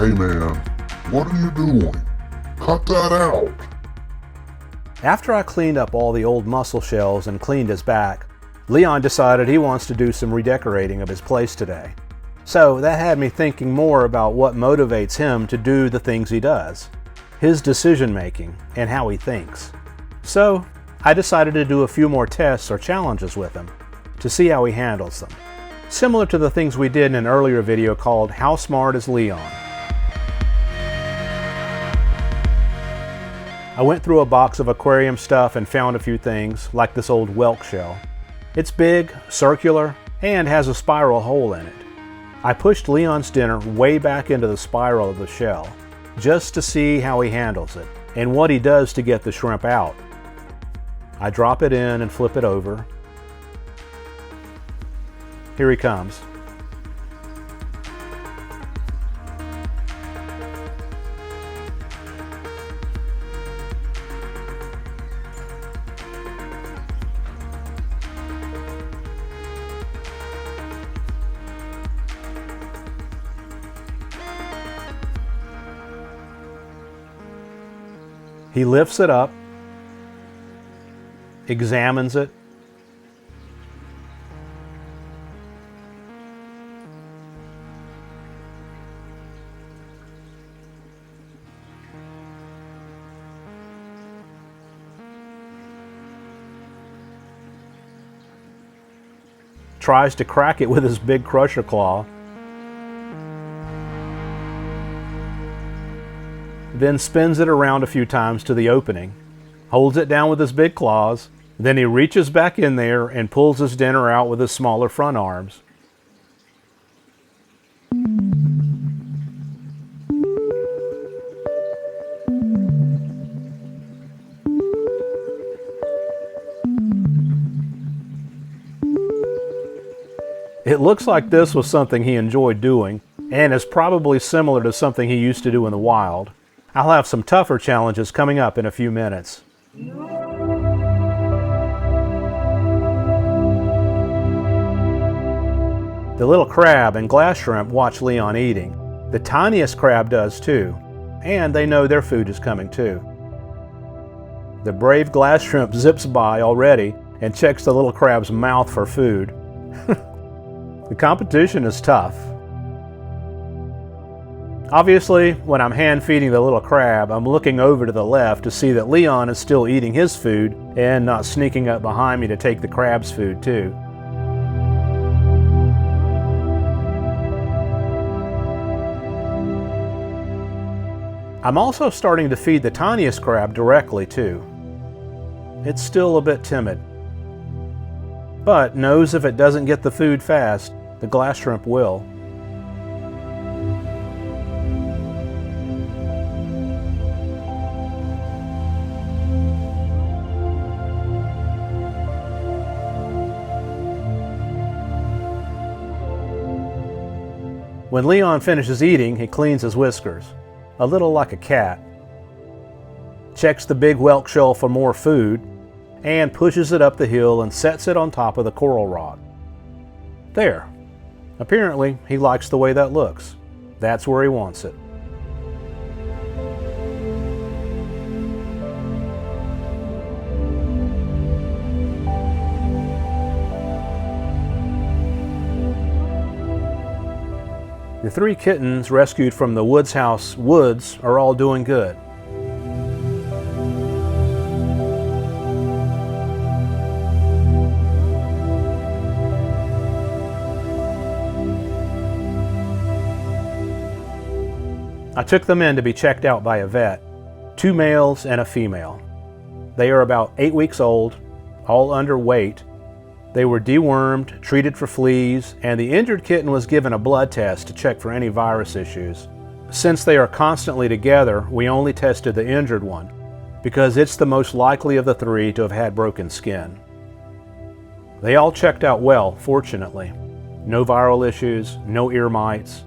Hey man, what are you doing? Cut that out! After I cleaned up all the old mussel shells and cleaned his back, Leon decided he wants to do some redecorating of his place today. So that had me thinking more about what motivates him to do the things he does, his decision making, and how he thinks. So I decided to do a few more tests or challenges with him to see how he handles them, similar to the things we did in an earlier video called How Smart is Leon? I went through a box of aquarium stuff and found a few things, like this old whelk shell. It's big, circular, and has a spiral hole in it. I pushed Leon's dinner way back into the spiral of the shell, just to see how he handles it, and what he does to get the shrimp out. I drop it in and flip it over. Here he comes. He lifts it up, examines it, tries to crack it with his big crusher claw, then spins it around a few times to the opening, holds it down with his big claws, then he reaches back in there and pulls his dinner out with his smaller front arms. It looks like this was something he enjoyed doing, and is probably similar to something he used to do in the wild. I'll have some tougher challenges coming up in a few minutes. The little crab and glass shrimp watch Leon eating. The tiniest crab does too, and they know their food is coming too. The brave glass shrimp zips by already and checks the little crab's mouth for food. The competition is tough. Obviously, when I'm hand feeding the little crab, I'm looking over to the left to see that Leon is still eating his food and not sneaking up behind me to take the crab's food too. I'm also starting to feed the tiniest crab directly too. It's still a bit timid, but knows if it doesn't get the food fast, the glass shrimp will. When Leon finishes eating, he cleans his whiskers, a little like a cat, checks the big whelk shell for more food, and pushes it up the hill and sets it on top of the coral rock. There. Apparently, he likes the way that looks. That's where he wants it. The 3 kittens rescued from the Woods House woods are all doing good. I took them in to be checked out by a vet, 2 males and a female. They are about 8 weeks old, all underweight. They were dewormed, treated for fleas, and the injured kitten was given a blood test to check for any virus issues. Since they are constantly together, we only tested the injured one, because it's the most likely of the 3 to have had broken skin. They all checked out well, fortunately. No viral issues, no ear mites,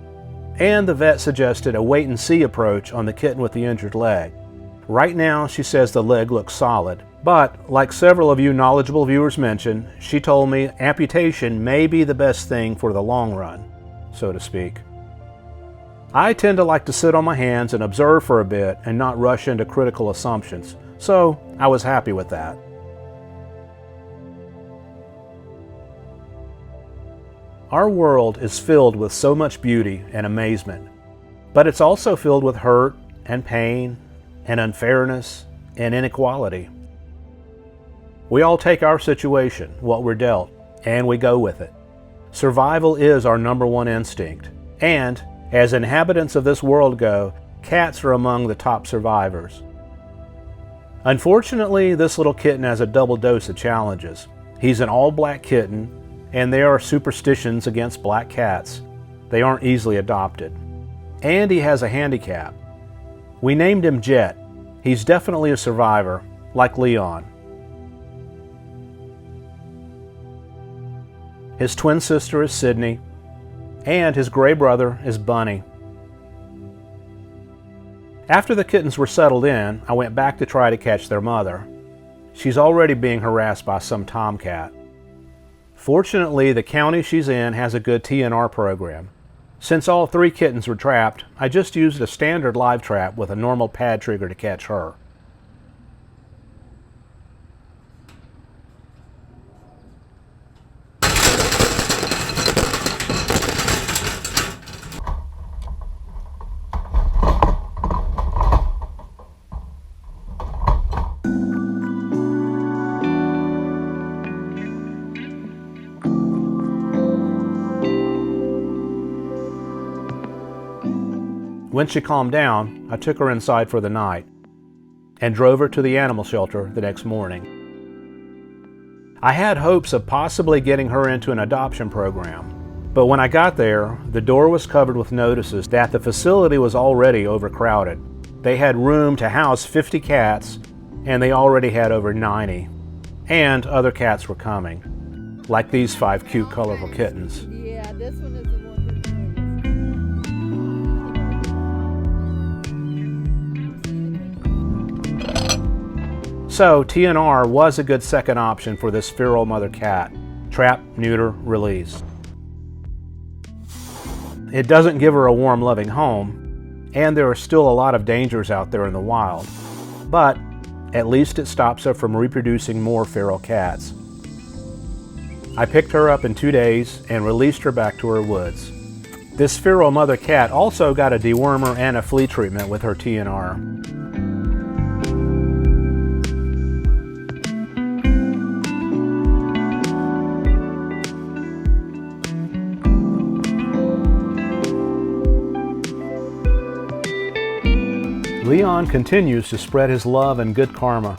and the vet suggested a wait-and-see approach on the kitten with the injured leg. Right now, she says the leg looks solid, but like several of you knowledgeable viewers mentioned, she told me amputation may be the best thing for the long run, so to speak. I tend to like to sit on my hands and observe for a bit and not rush into critical assumptions, so I was happy with that. Our world is filled with so much beauty and amazement, but it's also filled with hurt and pain and unfairness and inequality. We all take our situation, what we're dealt, and we go with it. Survival is our number one instinct, and as inhabitants of this world go, cats are among the top survivors. Unfortunately, this little kitten has a double dose of challenges. He's an all-black kitten, and there are superstitions against black cats. They aren't easily adopted. And he has a handicap. We named him Jet. He's definitely a survivor, like Leon. His twin sister is Sydney, and his gray brother is Bunny. After the kittens were settled in, I went back to try to catch their mother. She's already being harassed by some tomcat. Fortunately, the county she's in has a good TNR program. Since all 3 kittens were trapped, I just used a standard live trap with a normal pad trigger to catch her. When she calmed down, I took her inside for the night and drove her to the animal shelter the next morning. I had hopes of possibly getting her into an adoption program, but when I got there, the door was covered with notices that the facility was already overcrowded. They had room to house 50 cats, and they already had over 90. And other cats were coming, like these 5 cute, colorful kittens. Yeah, this one is the one who knows. So TNR was a good second option for this feral mother cat. Trap, neuter, release. It doesn't give her a warm, loving home, and there are still a lot of dangers out there in the wild, but at least it stops her from reproducing more feral cats. I picked her up in 2 days and released her back to her woods. This feral mother cat also got a dewormer and a flea treatment with her TNR. Leon continues to spread his love and good karma.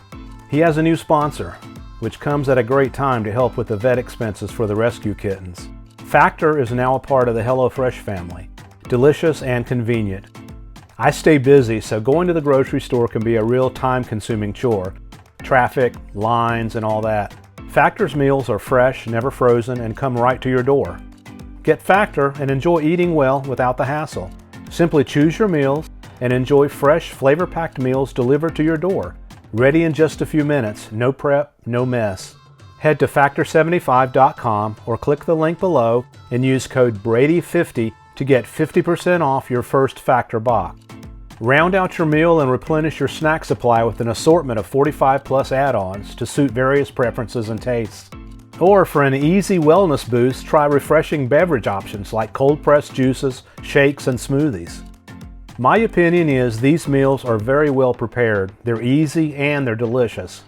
He has a new sponsor, which comes at a great time to help with the vet expenses for the rescue kittens. Factor is now a part of the HelloFresh family. Delicious and convenient. I stay busy, so going to the grocery store can be a real time-consuming chore. Traffic, lines, and all that. Factor's meals are fresh, never frozen, and come right to your door. Get Factor and enjoy eating well without the hassle. Simply choose your meals and enjoy fresh, flavor-packed meals delivered to your door. Ready in just a few minutes, no prep, no mess. Head to factor75.com or click the link below and use code BRADY50 to get 50% off your first Factor box. Round out your meal and replenish your snack supply with an assortment of 45+ add-ons to suit various preferences and tastes. Or for an easy wellness boost, try refreshing beverage options like cold-pressed juices, shakes, and smoothies. My opinion is these meals are very well prepared, they're easy, and they're delicious.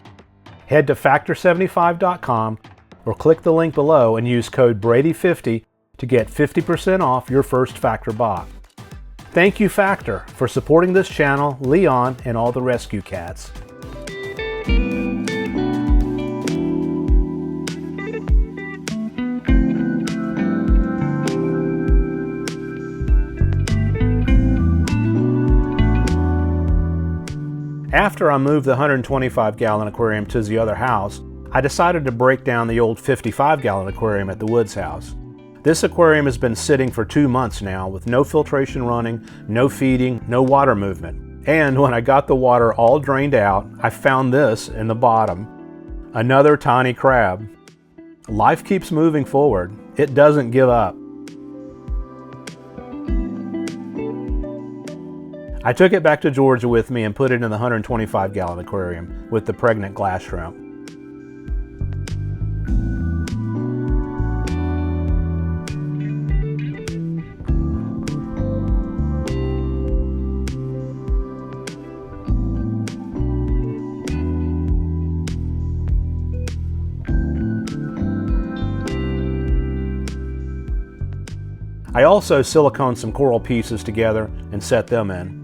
Head to factor75.com or click the link below and use code BRADY50 to get 50% off your first Factor box. Thank you, Factor, for supporting this channel, Leon, and all the rescue cats. After I moved the 125-gallon aquarium to the other house, I decided to break down the old 55-gallon aquarium at the Woods house. This aquarium has been sitting for 2 months now with no filtration running, no feeding, no water movement. And when I got the water all drained out, I found this in the bottom. Another tiny crab. Life keeps moving forward. It doesn't give up. I took it back to Georgia with me and put it in the 125-gallon aquarium with the pregnant glass shrimp. I also siliconed some coral pieces together and set them in.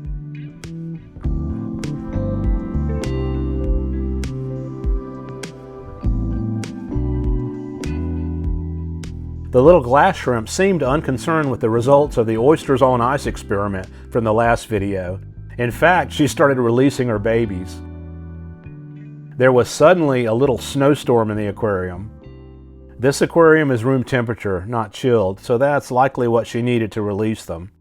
The little glass shrimp seemed unconcerned with the results of the oysters on ice experiment from the last video. In fact, she started releasing her babies. There was suddenly a little snowstorm in the aquarium. This aquarium is room temperature, not chilled, so that's likely what she needed to release them.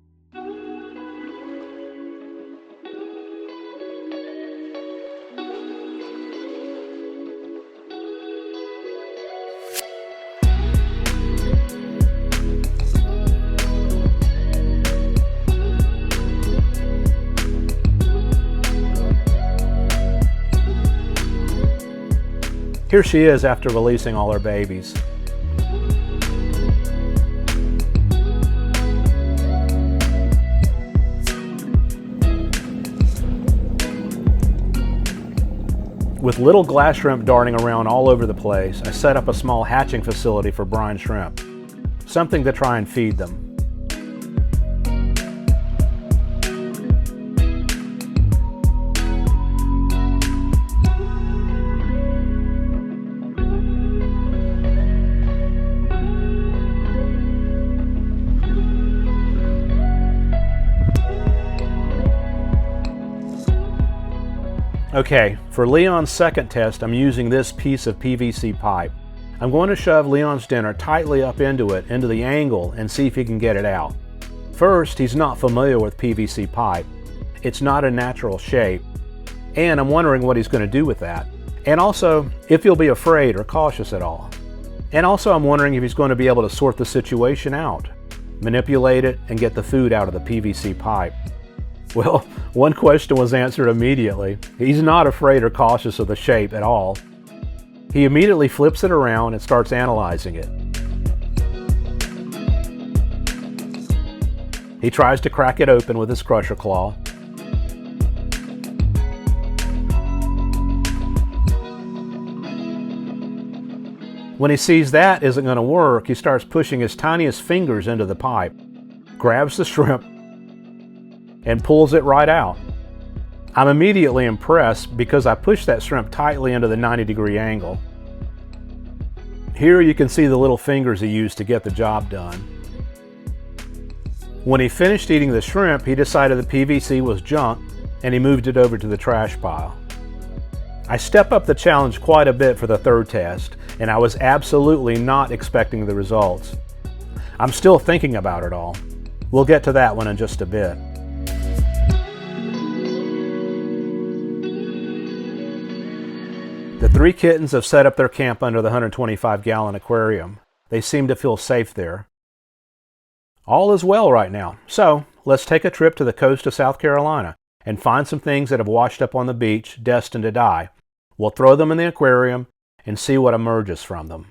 Here she is after releasing all her babies. With little glass shrimp darting around all over the place, I set up a small hatching facility for brine shrimp, something to try and feed them. Okay, for Leon's second test, I'm using this piece of PVC pipe. I'm going to shove Leon's dinner tightly up into it, into the angle, and see if he can get it out. First, he's not familiar with PVC pipe. It's not a natural shape, and I'm wondering what he's going to do with that. And also, if he'll be afraid or cautious at all. And also, I'm wondering if he's going to be able to sort the situation out, manipulate it, and get the food out of the PVC pipe. Well, one question was answered immediately. He's not afraid or cautious of the shape at all. He immediately flips it around and starts analyzing it. He tries to crack it open with his crusher claw. When he sees that isn't going to work, he starts pushing his tiniest fingers into the pipe, grabs the shrimp, and pulls it right out. I'm immediately impressed because I pushed that shrimp tightly into the 90-degree angle. Here you can see the little fingers he used to get the job done. When he finished eating the shrimp, he decided the PVC was junk and he moved it over to the trash pile. I step up the challenge quite a bit for the third test, and I was absolutely not expecting the results. I'm still thinking about it all. We'll get to that one in just a bit. The three kittens have set up their camp under the 125-gallon aquarium. They seem to feel safe there. All is well right now, so let's take a trip to the coast of South Carolina and find some things that have washed up on the beach, destined to die. We'll throw them in the aquarium and see what emerges from them.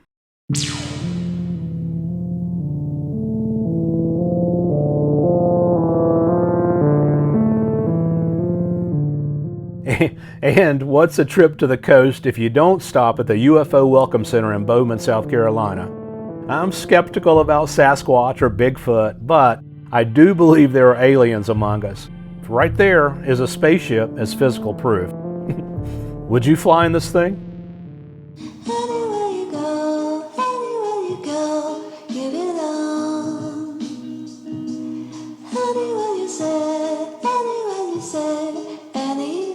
And what's a trip to the coast if you don't stop at the UFO Welcome Center in Bowman, South Carolina? I'm skeptical about Sasquatch or Bigfoot, but I do believe there are aliens among us. Right there is a spaceship as physical proof. Would you fly in this thing? Anywhere you go, give it on. Anywhere you say, anywhere.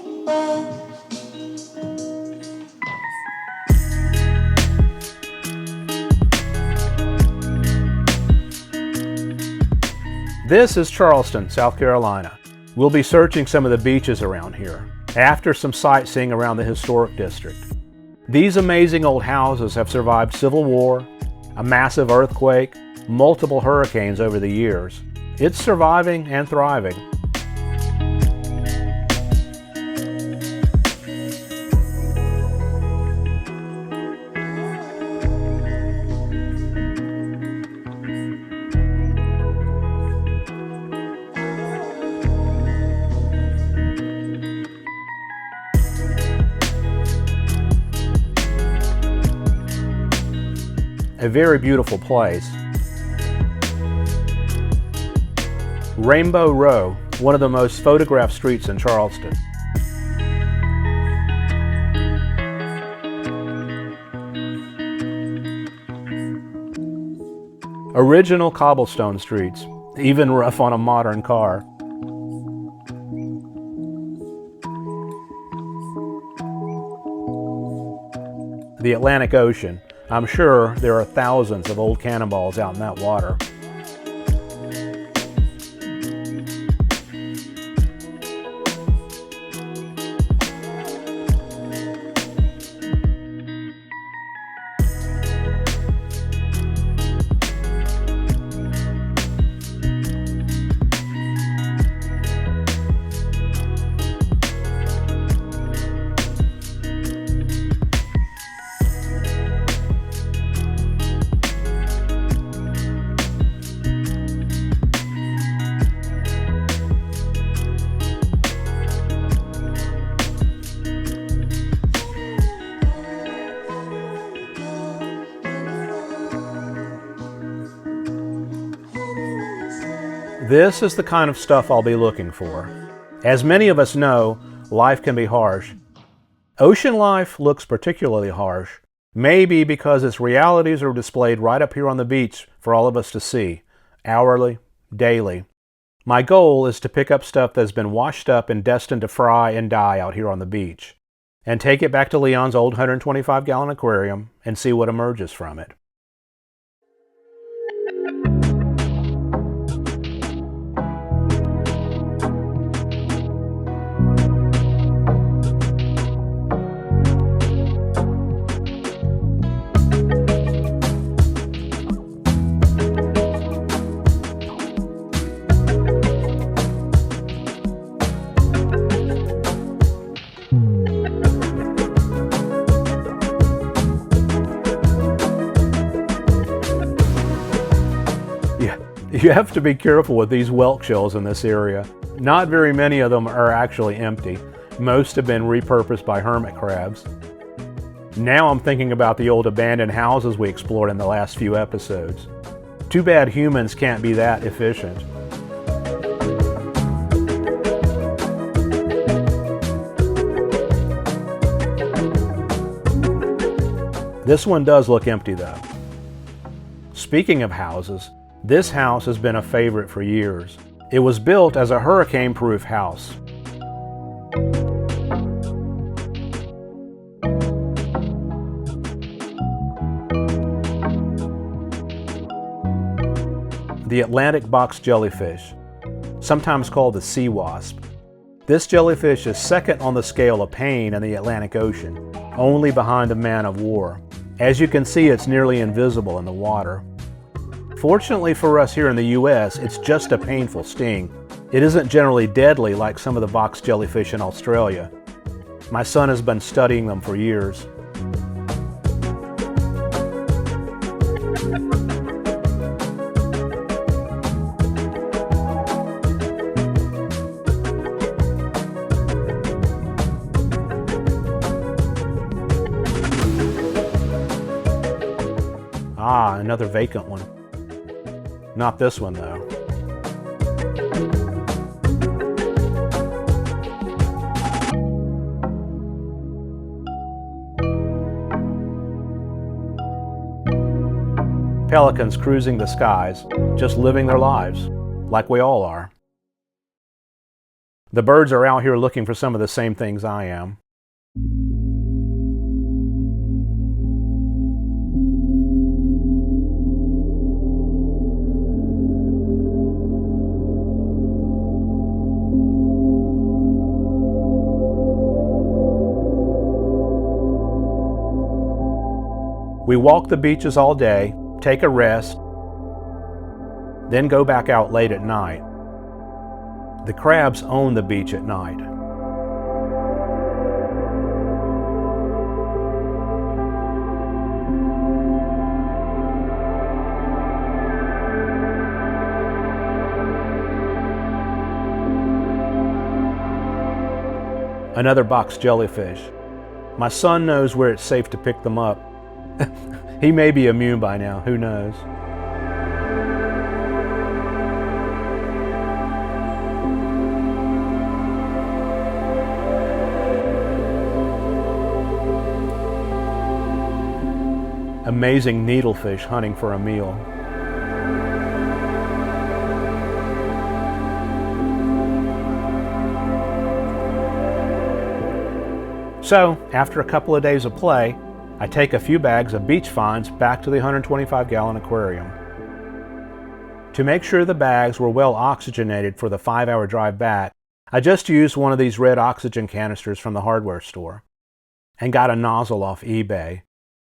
This is Charleston, South Carolina. We'll be searching some of the beaches around here, after some sightseeing around the historic district. These amazing old houses have survived Civil War, a massive earthquake, multiple hurricanes over the years. It's surviving and thriving. A very beautiful place. Rainbow Row, one of the most photographed streets in Charleston. Original cobblestone streets, even rough on a modern car. The Atlantic Ocean. I'm sure there are thousands of old cannonballs out in that water. This is the kind of stuff I'll be looking for. As many of us know, life can be harsh. Ocean life looks particularly harsh, maybe because its realities are displayed right up here on the beach for all of us to see, hourly, daily. My goal is to pick up stuff that's been washed up and destined to fry and die out here on the beach, and take it back to Leon's old 125-gallon aquarium and see what emerges from it. You have to be careful with these whelk shells in this area. Not very many of them are actually empty. Most have been repurposed by hermit crabs. Now I'm thinking about the old abandoned houses we explored in the last few episodes. Too bad humans can't be that efficient. This one does look empty though. Speaking of houses, this house has been a favorite for years. It was built as a hurricane-proof house. The Atlantic box jellyfish, sometimes called the sea wasp. This jellyfish is second on the scale of pain in the Atlantic Ocean, only behind a man of war. As you can see, it's nearly invisible in the water. Fortunately for us here in the US, it's just a painful sting. It isn't generally deadly like some of the box jellyfish in Australia. My son has been studying them for years. Ah, another vacant one. Not this one, though. Pelicans cruising the skies, just living their lives, like we all are. The birds are out here looking for some of the same things I am. We walk the beaches all day, take a rest, then go back out late at night. The crabs own the beach at night. Another box jellyfish. My son knows where it's safe to pick them up. He may be immune by now, who knows? Amazing needlefish hunting for a meal. So, after a couple of days of play, I take a few bags of beach finds back to the 125-gallon aquarium. To make sure the bags were well oxygenated for the 5-hour drive back, I just used one of these red oxygen canisters from the hardware store and got a nozzle off eBay.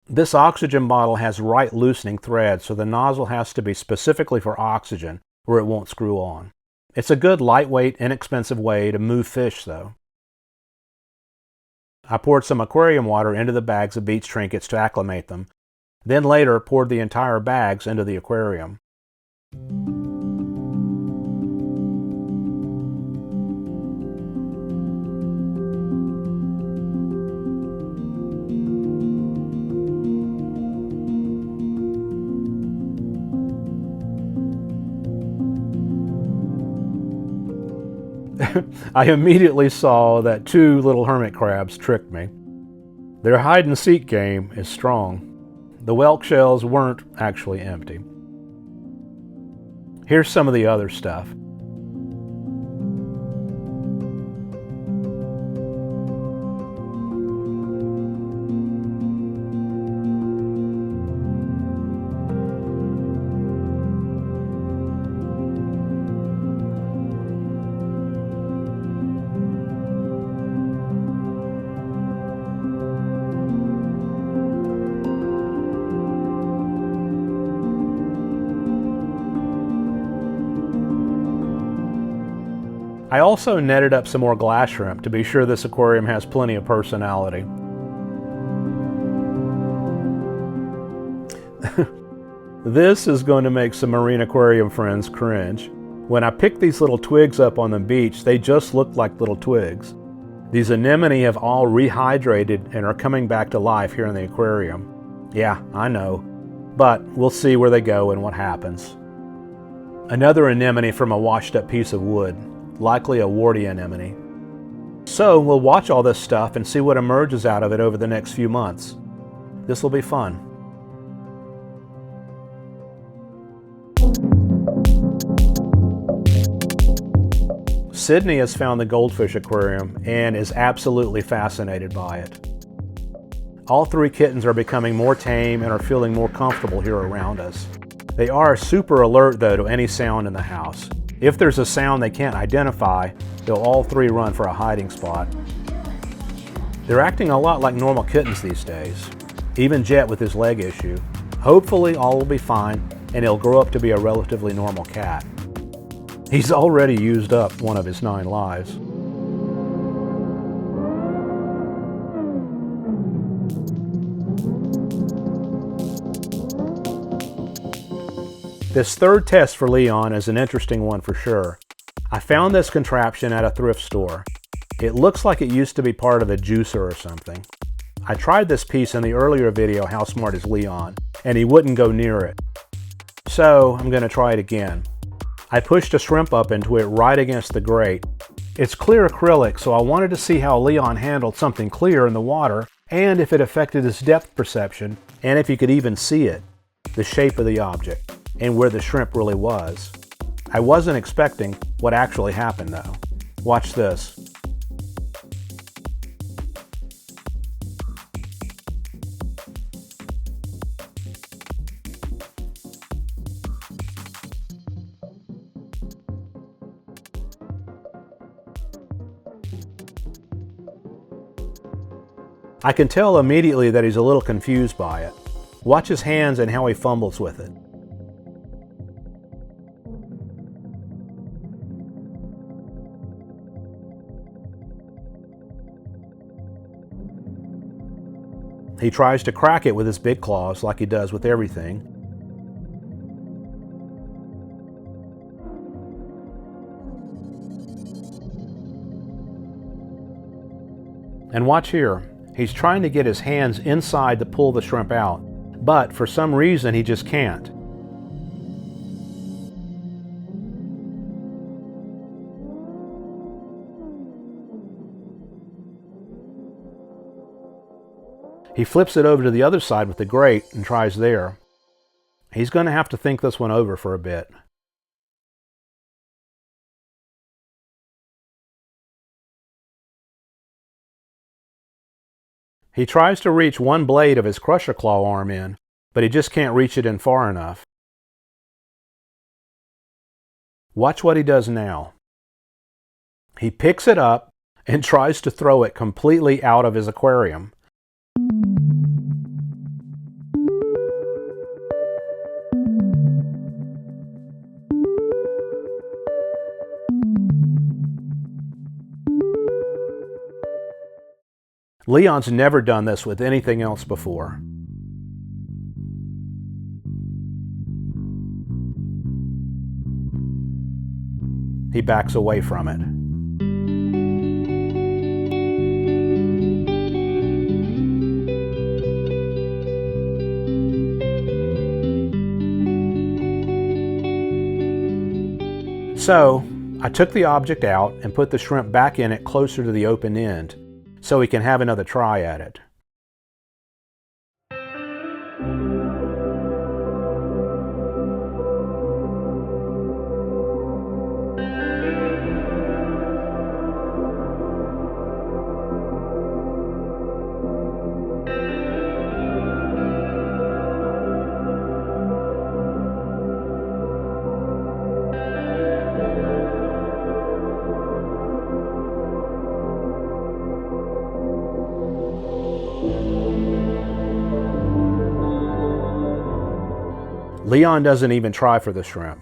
This oxygen bottle has right loosening threads, so the nozzle has to be specifically for oxygen or it won't screw on. It's a good lightweight, inexpensive way to move fish though. I poured some aquarium water into the bags of beach trinkets to acclimate them, then later poured the entire bags into the aquarium. I immediately saw that 2 little hermit crabs tricked me. Their hide-and-seek game is strong. The whelk shells weren't actually empty. Here's some of the other stuff. I also netted up some more glass shrimp to be sure this aquarium has plenty of personality. This is going to make some marine aquarium friends cringe. When I picked these little twigs up on the beach, they just looked like little twigs. These anemone have all rehydrated and are coming back to life here in the aquarium. Yeah, I know, but we'll see where they go and what happens. Another anemone from a washed up piece of wood. Likely a warty anemone. So we'll watch all this stuff and see what emerges out of it over the next few months. This will be fun. Sydney has found the goldfish aquarium and is absolutely fascinated by it. All 3 kittens are becoming more tame and are feeling more comfortable here around us. They are super alert though to any sound in the house. If there's a sound they can't identify, they'll all 3 run for a hiding spot. They're acting a lot like normal kittens these days, even Jet with his leg issue. Hopefully all will be fine and he'll grow up to be a relatively normal cat. He's already used up one of his 9 lives. This third test for Leon is an interesting one for sure. I found this contraption at a thrift store. It looks like it used to be part of a juicer or something. I tried this piece in the earlier video, How Smart is Leon, and he wouldn't go near it. So I'm going to try it again. I pushed a shrimp up into it right against the grate. It's clear acrylic, so I wanted to see how Leon handled something clear in the water and if it affected his depth perception and if he could even see it, the shape of the object, and where the shrimp really was. I wasn't expecting what actually happened though. Watch this. I can tell immediately that he's a little confused by it. Watch his hands and how he fumbles with it. He tries to crack it with his big claws like he does with everything. And watch here. He's trying to get his hands inside to pull the shrimp out. but for some reason he just can't. He flips it over to the other side with the grate and tries there. He's going to have to think this one over for a bit. He tries to reach one blade of his crusher claw arm in, but he just can't reach it in far enough. Watch what he does now. He picks it up and tries to throw it completely out of his aquarium. Leon's never done this with anything else before. He backs away from it. So, I took the object out and put the shrimp back in it closer to the open end, so he can have another try at it. Leon doesn't even try for the shrimp.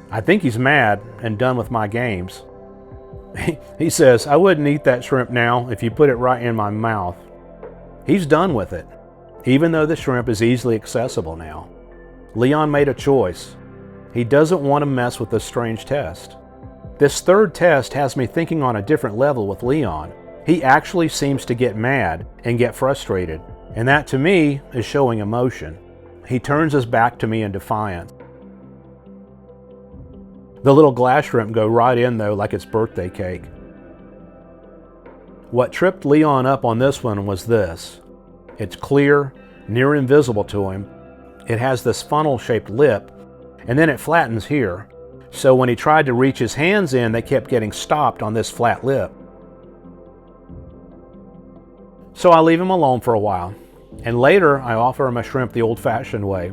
I think he's mad and done with my games. He says, "I wouldn't eat that shrimp now if you put it right in my mouth." He's done with it, even though the shrimp is easily accessible now. Leon made a choice. He doesn't want to mess with this strange test. This third test has me thinking on a different level with Leon. He actually seems to get mad and get frustrated, and that to me is showing emotion. He turns his back to me in defiance. The little glass shrimp go right in though like it's birthday cake. What tripped Leon up on this one was this. It's clear, near invisible to him. It has this funnel-shaped lip, and then it flattens here. So when he tried to reach his hands in, they kept getting stopped on this flat lip. So I leave him alone for a while. And later, I offer him a shrimp the old-fashioned way.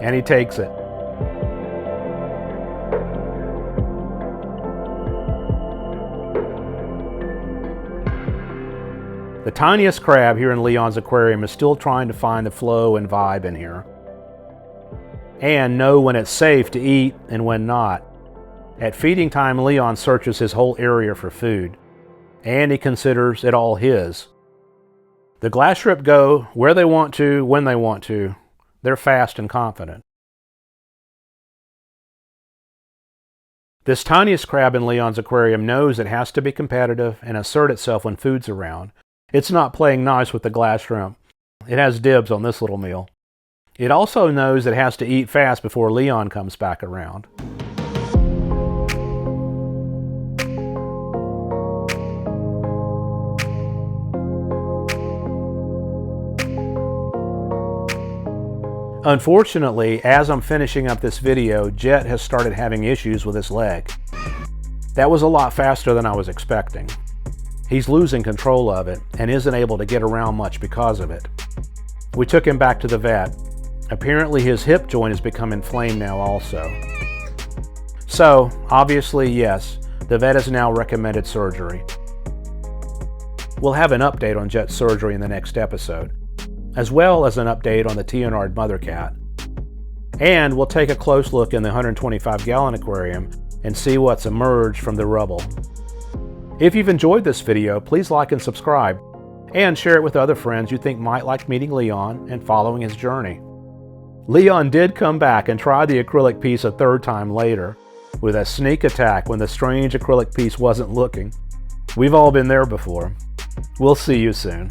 And he takes it. The tiniest crab here in Leon's aquarium is still trying to find the flow and vibe in here, and know when it's safe to eat and when not. At feeding time, Leon searches his whole area for food, and he considers it all his. The glass shrimp go where they want to, when they want to. They're fast and confident. This tiniest crab in Leon's aquarium knows it has to be competitive and assert itself when food's around. It's not playing nice with the glass shrimp. It has dibs on this little meal. It also knows it has to eat fast before Leon comes back around. Unfortunately, as I'm finishing up this video, Jet has started having issues with his leg. That was a lot faster than I was expecting. He's losing control of it and isn't able to get around much because of it. We took him back to the vet. Apparently his hip joint has become inflamed now also. So, obviously, yes, the vet has now recommended surgery. We'll have an update on Jet's surgery in the next episode, as well as an update on the Teonard mother cat. And we'll take a close look in the 125-gallon aquarium and see what's emerged from the rubble. If you've enjoyed this video, please like and subscribe, and share it with other friends you think might like meeting Leon and following his journey. Leon did come back and try the acrylic piece a third time later, with a sneak attack when the strange acrylic piece wasn't looking. We've all been there before. We'll see you soon.